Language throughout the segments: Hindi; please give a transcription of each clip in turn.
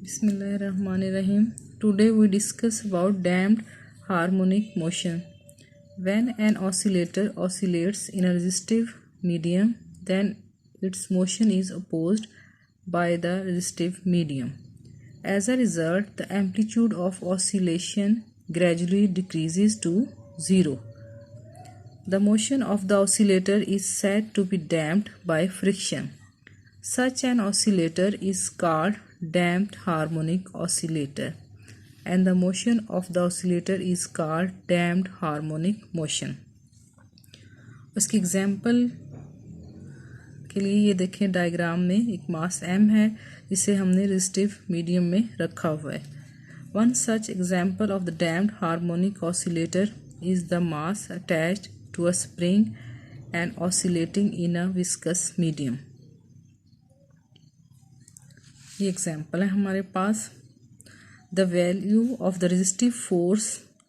Bismillahirrahmanirrahim. Today we discuss about damped harmonic motion. When an oscillator oscillates in a resistive medium, then its motion is opposed by the resistive medium. As a result, the amplitude of oscillation gradually decreases to zero. The motion of the oscillator is said to be damped by friction. Such an oscillator is called damped harmonic oscillator, and the motion of the oscillator is called damped harmonic motion. उसकी एग्जाम्पल के लिए ये देखें, डायग्राम में एक मास m है जिसे हमने रेजिस्टिव मीडियम में रखा हुआ है. One such example of the damped harmonic oscillator is the mass attached to a spring and oscillating in a viscous medium. ये एग्जाम्पल है हमारे पास. The value of the resistive force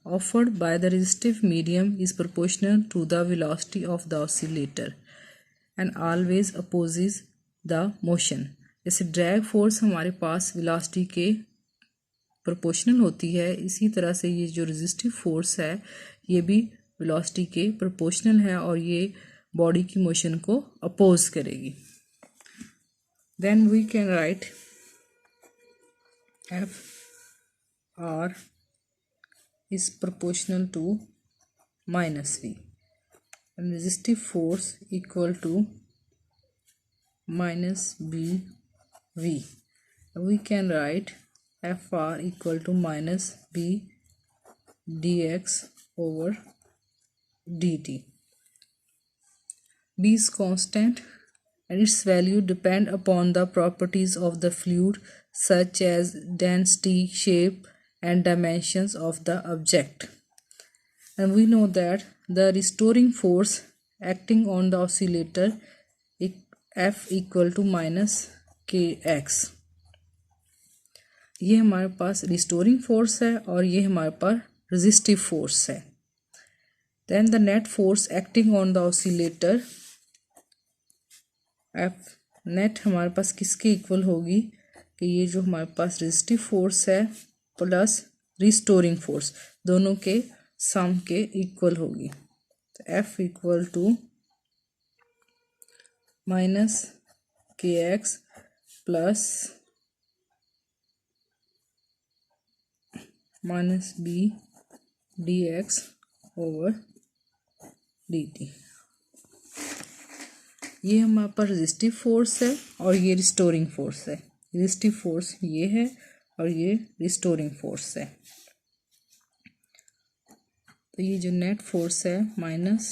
offered by the resistive medium is proportional to the velocity of the oscillator and always opposes the motion. जैसे ड्रैग फोर्स हमारे पास वेलोसिटी के प्रोपोर्शनल होती है, इसी तरह से ये जो रेजिस्टिव फोर्स है ये भी वेलोसिटी के प्रोपोर्शनल है और ये बॉडी की मोशन को अपोज करेगी. Then we can write F R is proportional to minus V and resistive force equal to minus B V. We can write FR equal to minus B dx over dt. B is constant and its value depend upon the properties of the fluid such as density, shape and dimensions of the object. And we know that the restoring force acting on the oscillator F equal to minus kx. ये हमारे पास रिस्टोरिंग फोर्स है और ये हमारे पास रेजिस्टिव फोर्स है. Then the net force acting on the oscillator F net हमारे पास किसके इक्वल होगी कि ये जो हमारे पास रेजिस्टिव फोर्स है प्लस रिस्टोरिंग फोर्स दोनों के सम के इक्वल होगी. तो F equal to minus K X plus minus B D x over D T. ये हमारे पास रेजिस्टिव फोर्स है और ये रिस्टोरिंग फोर्स है. रेजिस्टिव फोर्स ये है और ये रिस्टोरिंग फोर्स है. तो ये जो नेट फोर्स है minus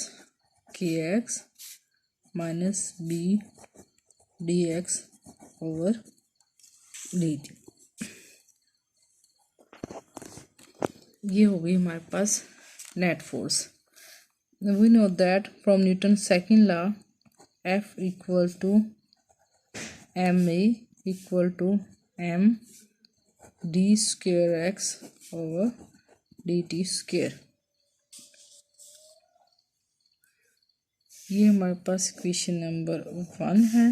K X minus B D x over D T, ये हो गई हमारे पास net force. We know that from Newton second law F equal to ma equal to m d square x over dt square. ये हमारे पास इक्वेशन नंबर 1 है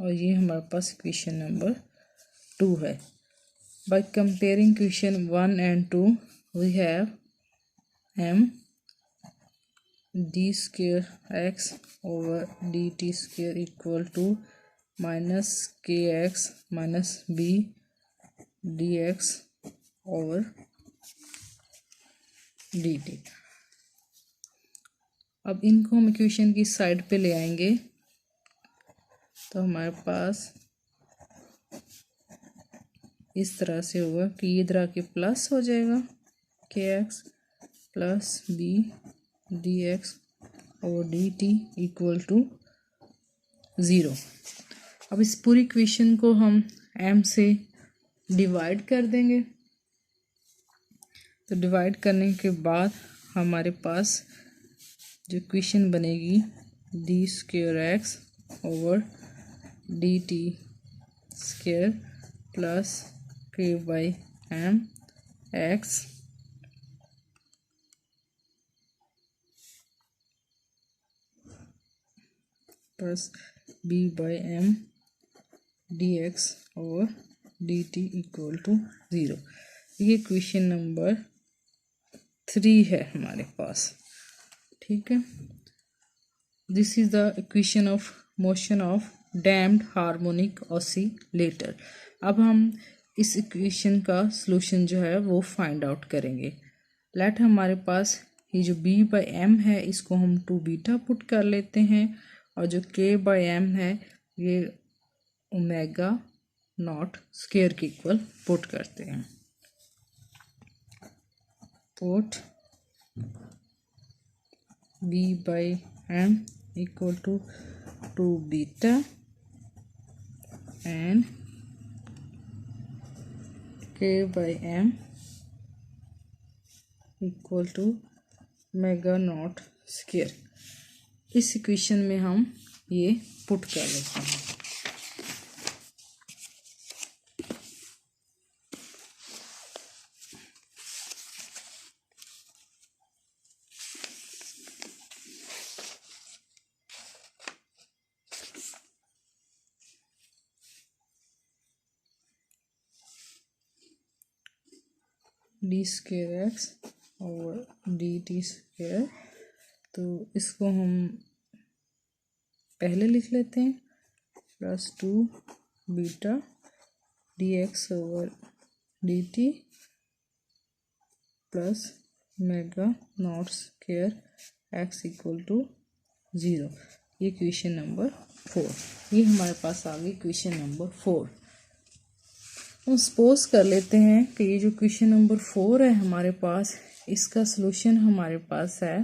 और ये हमारे पास इक्वेशन नंबर 2 है. By comparing equation 1 and 2 we have m d square x over dt square equal to minus kx minus b dx over dt. अब इनको हम इक्वेशन की साइड पे ले आएंगे तो हमारे पास इस तरह से होगा कि ये इधर आके प्लस हो जाएगा K X plus B D X और D T equal to zero. अब इस पूरी इक्वेशन को हम m से डिवाइड कर देंगे. तो डिवाइड करने के बाद हमारे पास जो इक्वेशन बनेगी d square x over D t square plus k by m x plus b by m d x over dt equal to 0। ये इक्वेशन नंबर 3 है हमारे पास। ठीक है, this is the equation of motion of damped harmonic oscillator. अब हम इस इक्वेशन का सॉल्यूशन जो है वो फाइंड आउट करेंगे। लेट हमारे पास ये जो b बाई एम है इसको हम 2 बीटा पुट कर लेते हैं, और जो k बाई एम है ये ओमेगा नॉट स्क्वायर के इक्वल पुट करते हैं। Put b by M equal to 2 beta and k by M equal to omega naught square. इस इक्वेशन में हम ये पुट कर लेते हैं। डी स्क्वायर एक्स और डी टी स्क्वायर, तो इसको हम पहले लिख लेते हैं plus 2 beta D x over D T plus omega naught square X equal to 0। ये इक्वेशन नंबर 4। ये हमारे पास आ गई इक्वेशन नंबर 4। हम सपोज कर लेते हैं कि ये जो क्वेश्चन नंबर 4 है हमारे पास, इसका सलूशन हमारे पास है